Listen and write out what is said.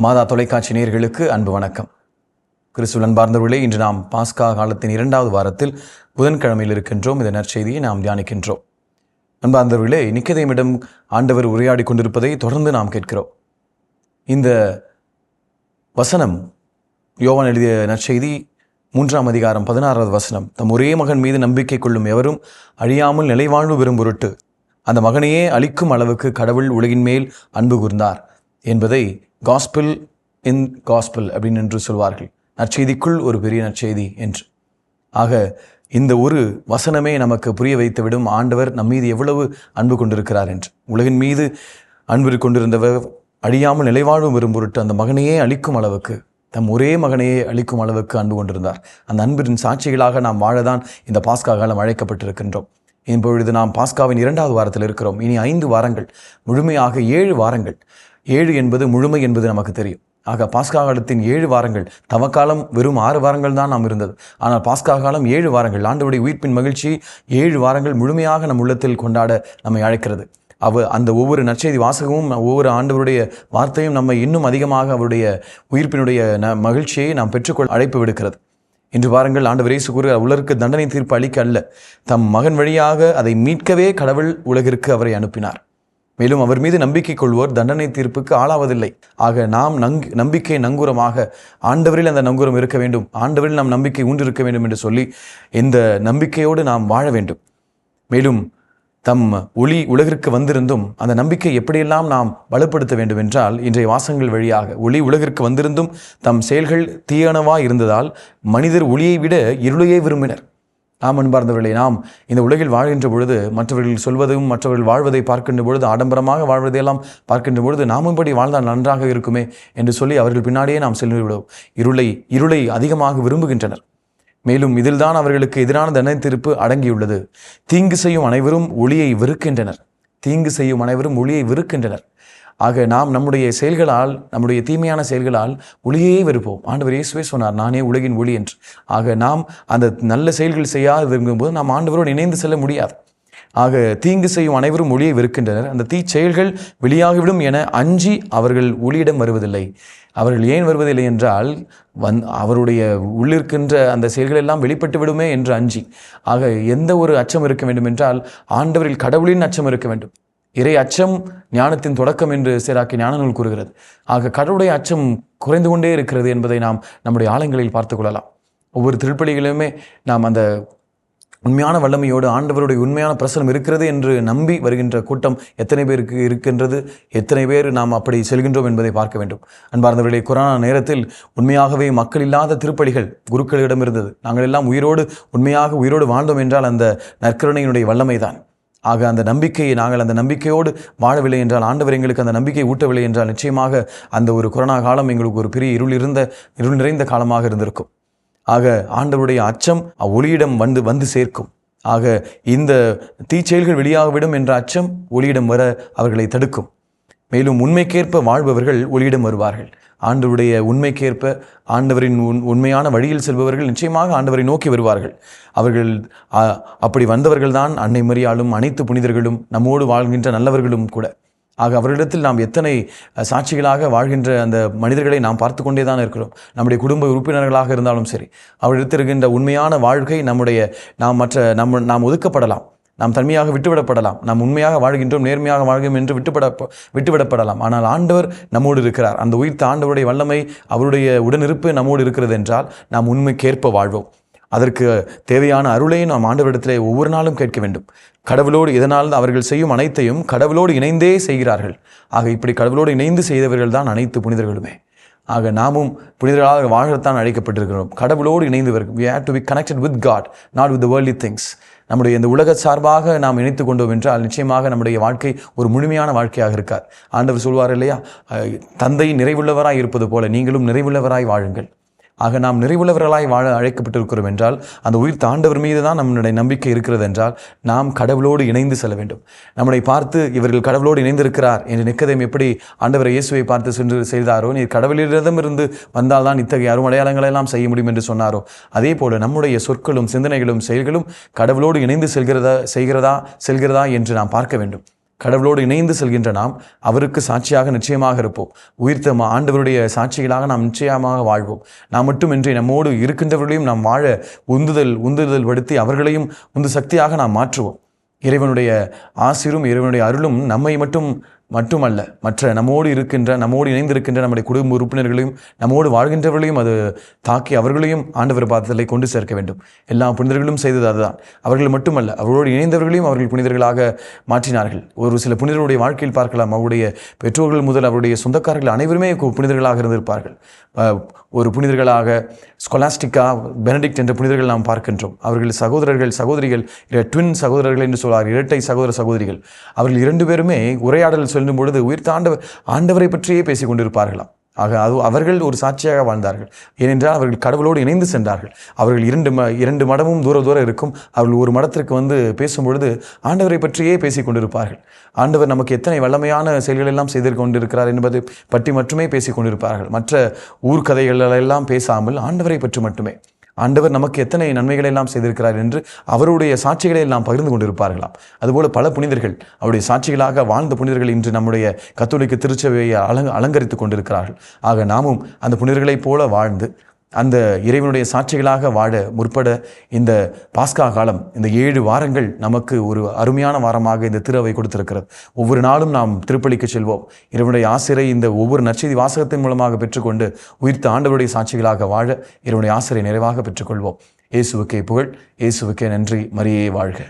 மாதா தொலைக்காட்சி நேயர்களுக்கு அன்பு வணக்கம். கிறிஸ்துவில் அன்பார்ந்தவர்களே, இன்று நாம் பாஸ்கா காலத்தின் 2வது வாரத்தில் புதன்கிழமையில் இருக்கின்றோம். இந்த நற்செய்தியை நாம் தியானிக்கின்றோம். அன்பார்ந்தவர்களே, நிக்கதேமிடம் ஆண்டவர் உரையாடி கொண்டிருப்பதை தொடர்ந்து நாம் கேட்கிறோம். இந்த வசனம் யோவான் எழுதிய நற்செய்தி 3ஆம் அதிகாரம் 16வது வசனம், தம் ஒரே மகன் மீது நம்பிக்கை கொள்ளும் எவரும் அழியாமல் நிலைவாழ்வு பெறும் பொருட்டு அந்த மகனையே அளிக்கும் அளவுக்கு கடவுள் உலகின் மேல் அன்பு கூர்ந்தார் என்பதை காஸ்பிள் இன் காஸ்பிள் அப்படின்னு என்று சொல்வார்கள். நற்செய்திக்குள் ஒரு பெரிய நற்செய்தி என்று. ஆக இந்த ஒரு வசனமே நமக்கு புரிய வைத்துவிடும் ஆண்டவர் நம் மீது எவ்வளவு அன்பு கொண்டிருக்கிறார் என்று. உலகின் மீது அன்பு கொண்டிருந்தவர் அழியாமல் நிலைவாழ்வு பெறும் பொருட்டு அந்த மகனையே அளிக்கும் அளவுக்கு, தம் ஒரே மகனையே அளிக்கும் அளவுக்கு அன்பு கொண்டிருந்தார். அந்த அன்பின் சாட்சிகளாக நாம் வாழதான் இந்த பாஸ்கா காலம் அழைக்கப்பட்டிருக்கின்றோம். இப்பொழுது நாம் பாஸ்காவின் 2வது வாரத்தில் இருக்கிறோம். இனி 5 வாரங்கள், முழுமையாக 7 வாரங்கள். 7 என்பது முழுமை என்பது நமக்கு தெரியும். ஆக பாஸ்கா காலத்தின் 7 வாரங்கள், தவக்காலம் வெறும் 6 வாரங்கள் தான் நாம் இருந்தது. ஆனால் பாஸ்கா காலம் 7 வாரங்கள், ஆண்டவருடைய உயிர்ப்பின் மகிழ்ச்சி 7 வாரங்கள் முழுமையாக நம் உள்ளத்தில் கொண்டாட நம்மை அழைக்கிறது. அந்த ஒவ்வொரு நற்செய்தி வாசகமும், ஒவ்வொரு ஆண்டவருடைய வார்த்தையும் நம்மை இன்னும் அதிகமாக அவருடைய உயிர்ப்பினுடைய மகிழ்ச்சியை நாம் பெற்றுக்கொள்ள அழைப்பு விடுக்கிறது. இன்று பாருங்கள், ஆண்டவர் இயேசு கூறுகிறார், உலகிற்கு தண்டனை தீர்ப்பு அளிக்க அல்ல, தம் மகன் வழியாக அதை மீட்கவே கடவுள் உலகிற்கு அவரை அனுப்பினார். மேலும் அவர் மீது நம்பிக்கை கொள்வோர் தண்டனை தீர்ப்புக்கு ஆளாவதில்லை. ஆக நாம் நம்பிக்கை நங்கூரமாக, ஆண்டவரில் அந்த நங்கூரம் இருக்க வேண்டும், ஆண்டவரில் நாம் நம்பிக்கை ஊன்றிருக்க வேண்டும் என்று சொல்லி இந்த நம்பிக்கையோடு நாம் வாழ வேண்டும். மேலும் தம் ஒளி உலகிற்கு வந்திருந்தும் அந்த நம்பிக்கை எப்படியெல்லாம் நாம் பலப்படுத்த வேண்டும் என்றால், இன்றைய வாசகங்கள் வழியாக ஒளி உலகிற்கு வந்திருந்தும் தம் செயல்கள் தீயனவாய் இருந்ததால் மனிதர் ஒளியை விட இருளையே விரும்பினர். நாம் அன்பார்ந்தவர்களே, நாம் இந்த உலகில் வாழ்கின்ற பொழுது மற்றவர்கள் சொல்வதும் மற்றவர்கள் வாழ்வதை பார்க்கின்ற பொழுது, ஆடம்பரமாக வாழ்வதையெல்லாம் பார்க்கின்ற பொழுது, நாமும் இப்படி வாழ்ந்தால் நன்றாக இருக்குமே என்று சொல்லி அவர்கள் பின்னாடியே நாம் சென்று விடுவோம். இருளை அதிகமாக விரும்புகின்றனர். மேலும் இதில்தான் அவர்களுக்கு எதிரான தண்டனை தீர்ப்பு அடங்கியுள்ளது. தீங்கு செய்யும் அனைவரும் ஒளியை வெறுக்கின்றனர். தீங்கு செய்யும் அனைவரும் ஒளியை வெறுக்கின்றனர். ஆக நாம் நம்முடைய செயல்களால், நம்முடைய தீமையான செயல்களால் ஒளியே வெறுப்போம். ஆண்டவர் இயேசுவே சொன்னார், நானே உலகின் ஒளி என்று. ஆக நாம் அந்த நல்ல செயல்கள் செய்யாது விரும்பும்போது நாம் ஆண்டவரோடு இணைந்து செல்ல முடியாது. ஆக தீங்கு செய்யும் அனைவரும் ஒளியை வெறுக்கின்றனர். அந்த தீ செயல்கள் வெளியாகிவிடும் என அஞ்சி அவர்கள் ஒளியிடம் வருவதில்லை. அவர்கள் ஏன் வருவதில்லை என்றால், அவருடைய உள்ளிருக்கின்ற அந்த செயல்கள் எல்லாம் வெளிப்பட்டு விடுமே என்று அஞ்சி. ஆக எந்த ஒரு அச்சம் இருக்க வேண்டும் என்றால், ஆண்டவரில் கடவுளின் அச்சம் இருக்க வேண்டும். இறை அச்சம் ஞானத்தின் தொடக்கம் என்று சீராக்கி ஞான நூல் கூறுகிறது. ஆக கடவுளுடைய அச்சம் குறைந்து கொண்டே இருக்கிறது என்பதை நாம் நம்முடைய ஆலயங்களில் பார்த்து கொள்ளலாம். ஒவ்வொரு திருப்பலிகளிலுமே நாம் அந்த உண்மையான வல்லமையோடு ஆண்டவருடைய உண்மையான பிரசனம் இருக்கிறது என்று நம்பி வருகின்ற கூட்டம் எத்தனை பேருக்கு இருக்கின்றது, எத்தனை பேர் நாம் அப்படி செல்கின்றோம் என்பதை பார்க்க வேண்டும். அன்பார்ந்தவர்களே, கொரோனா நேரத்தில் உண்மையாகவே மக்கள் இல்லாத திருப்பலிகள் குருக்களிடம் இருந்தது. நாங்கள் எல்லாம் உண்மையாக உயிரோடு வாழ்ந்தோம் என்றால் அந்த நற்கருணையினுடைய வல்லமை தான். ஆக அந்த நம்பிக்கையை, நாங்கள் அந்த நம்பிக்கையோடு வாழவில்லை என்றால், ஆண்டவர் எங்களுக்கு அந்த நம்பிக்கையை ஊட்டவில்லை என்றால், நிச்சயமாக அந்த ஒரு கொரோனா காலம் எங்களுக்கு ஒரு பெரிய இருள் நிறைந்த காலமாக இருந்திருக்கும். ஆக ஆண்டவருடைய அச்சம் ஒளியிடம் வந்து சேர்க்கும். ஆக இந்த தீச்செயல்கள் வெளியாகவிடும் என்ற அச்சம் ஒளியிடம் வர அவர்களை தடுக்கும். மேலும் உண்மைக்கேற்ப வாழ்பவர்கள் ஒளியிடம் வருவார்கள். ஆண்டவருடைய உண்மைக்கேற்ப, ஆண்டவரின் உண்மையான வழியில் செல்பவர்கள் நிச்சயமாக ஆண்டவரை நோக்கி வருவார்கள். அவர்கள் அப்படி வந்தவர்கள் தான் அன்னை மரியாளும் அனைத்து புனிதர்களும், நம்மோடு வாழ்கின்ற நல்லவர்களும் கூட. ஆக அவர்களிடத்தில் நாம் எத்தனை சாட்சிகளாக வாழ்கின்ற அந்த மனிதர்களை நாம் பார்த்து கொண்டே தான் இருக்கிறோம். நம்முடைய குடும்ப உறுப்பினர்களாக இருந்தாலும் சரி, அவர்களிடத்தில் இருக்கின்ற உண்மையான வாழ்க்கை நாம் ஒதுக்கப்படலாம், நாம் தன்மையாக விட்டுவிடப்படலாம், நாம் உண்மையாக வாழ்கின்றோம், நேர்மையாக வாழ்கிறோம் என்று விட்டுவிடப்படலாம். ஆனால் ஆண்டவர் நம்மோடு இருக்கிறார். அந்த உயிர்த்த ஆண்டவருடைய வல்லமை, அவருடைய உடனிருப்பு நம்மோடு இருக்கிறது என்றால் நாம் உண்மைக்கேற்ப வாழ்வோம். அதற்கு தேவையான அருளை நாம் ஆண்டவரிடத்திலே ஒவ்வொரு நாளும் கேட்க வேண்டும். கடவுளோடு, இதனால் அவர்கள் செய்யும் அனைத்தையும் கடவுளோடு இணைந்தே செய்கிறார்கள். ஆக இப்படி கடவுளோடு இணைந்து செய்தவர்கள் தான் அனைத்து புனிதர்களுமே. ஆக நாமும் புனிதர்களாக வாழத்தான் அழைக்கப்பட்டிருக்கிறோம். கடவுளோடு இணைந்து we have to be connected with God, not with the worldly things. நம்முடைய இந்த உலக சார்பாக நாம் இணைத்து கொண்டோம் என்றால் நிச்சயமாக நம்முடைய வாழ்க்கை ஒரு முழுமையான வாழ்க்கையாக இருக்கார். ஆண்டவர் சொல்வார் இல்லையா, தந்தை நிறைவுள்ளவராய் இருப்பது போல நீங்களும் நிறைவுள்ளவராய் வாழுங்கள். ஆக நாம் நிறைவுள்ளவர்களாய் வாழ அழைக்கப்பட்டிருக்கிறோம் என்றால், அந்த உயிர்த்த ஆண்டவர் மீது தான் நம்முடைய நம்பிக்கை இருக்கிறது என்றால், நாம் கடவுளோடு இணைந்து செல்ல வேண்டும். நம்மை பார்த்து இவர்கள் கடவுளோடு இணைந்திருக்கிறார் என்று நிக்கதேம் எப்படி ஆண்டவரை இயேசுவை பார்த்து சென்று செய்தாரோ, நீர் கடவுளிடமிருந்து வந்தால் தான் இத்தகைய அருமடையாளங்களை எல்லாம் செய்ய முடியும் என்று சொன்னாரோ, அதே போல நம்முடைய சொற்களும் சிந்தனைகளும் செயல்களும் கடவுளோடு இணைந்து செல்கிறதா என்று நாம் பார்க்க வேண்டும். கடவுளோடு இணைந்து செல்கின்ற நாம் அவருக்கு சாட்சியாக நிச்சயமாக இருப்போம். உயிர்த்த ஆண்டவருடைய சாட்சிகளாக நாம் நிச்சயமாக வாழ்வோம். நாம் மட்டுமின்றி நம்மோடு இருக்கின்றவர்களையும் நாம் வாழ உந்துதல் படுத்தி அவர்களையும் உந்து சக்தியாக நாம் மாற்றுவோம். இறைவனுடைய ஆசீரும் இறைவனுடைய அருளும் நம்மை மட்டுமல்ல, மற்ற நம்மோடு இணைந்திருக்கின்ற நம்முடைய குடும்ப உறுப்பினர்களையும் நம்மோடு வாழ்கின்றவர்களையும் அது தாக்கி அவர்களையும் ஆண்டவர் பாதத்திலே கொண்டு சேர்க்க வேண்டும். எல்லா புனிதர்களும் செய்தது அதுதான். அவர்கள் மட்டுமல்ல, அவர்களோடு இணைந்தவர்களையும் அவர்கள் புனிதர்களாக மாற்றினார்கள். ஒரு சில புனிதர்களுடைய வாழ்க்கையில் பார்க்கலாம், அவருடைய பெற்றோர்கள் முதல் அவருடைய சொந்தக்காரர்கள் அனைவருமே புனிதர்களாக இருந்திருப்பார்கள். ஒரு புனிதர்களாக ஸ்கொலாஸ்டிக்கா, பெனடிக்ட் என்ற புனிதர்கள் நாம் பார்க்கின்றோம். அவர்கள் சகோதரிகள் ட்வின் சகோதரர்கள் என்று சொல்வார்கள், இரட்டை சகோதரிகள். அவர்கள் 2 பேருமே உரையாடல் சொல்லும் பொழுது உயிர்த்த ஆண்டவரை பற்றியே பேசிக் கொண்டிருப்பார்களாம். ஆக அவர்கள் ஒரு சாட்சியாக வாழ்ந்தார்கள். ஏனென்றால் அவர்கள் கடவுளோடு இணைந்து சென்றார்கள். அவர்கள் 2 மடமும் தூரம் இருக்கும். அவர்கள் ஒரு மடத்திற்கு பேசும்பொழுது ஆண்டவரை பற்றியே பேசிக் கொண்டிருப்பார்கள். ஆண்டவர் நமக்கு எத்தனை வல்லமையான செயல்கள் எல்லாம் செய்து கொண்டிருக்கிறார் என்பது பற்றி மட்டுமே பேசிக் கொண்டிருப்பார்கள். மற்ற ஊர்க்கதைகளெல்லாம் பேசாமல் ஆண்டவரை பற்றி மட்டுமே, ஆண்டவர் நமக்கு எத்தனை நன்மைகளை எல்லாம் செய்திருக்கிறார் என்று அவருடைய சாட்சிகளை எல்லாம் பகிர்ந்து கொண்டிருப்பார்களாம். அதுபோல பல புனிதர்கள், அவருடைய சாட்சிகளாக வாழ்ந்த புனிதர்கள் இன்று நம்முடைய கத்தோலிக்க திருச்சபையை அலங்கரித்துக் கொண்டிருக்கிறார்கள். ஆக நாமும் அந்த புனிதர்களைப் போல வாழ்ந்து அந்த இறைவனுடைய சாட்சிகளாக வாழ முற்பட இந்த பாஸ்கா காலம், இந்த 7 வாரங்கள் நமக்கு ஒரு அருமையான வாரமாக இந்த திரு அவை கொடுத்திருக்கிறது. ஒவ்வொரு நாளும் நாம் திருப்பலிக்கு செல்வோம். இறைவனுடைய ஆசிரை இந்த ஒவ்வொரு நற்செய்தி வாசகத்தின் மூலமாக பெற்றுக்கொண்டு உயிர்த்த ஆண்டவருடைய சாட்சிகளாக வாழ இறைவனுடைய ஆசிரை நிறைவாக பெற்றுக்கொள்வோம். இயேசுவுக்கே புகழ், இயேசுவுக்கே நன்றி, மரியே வாழ்க.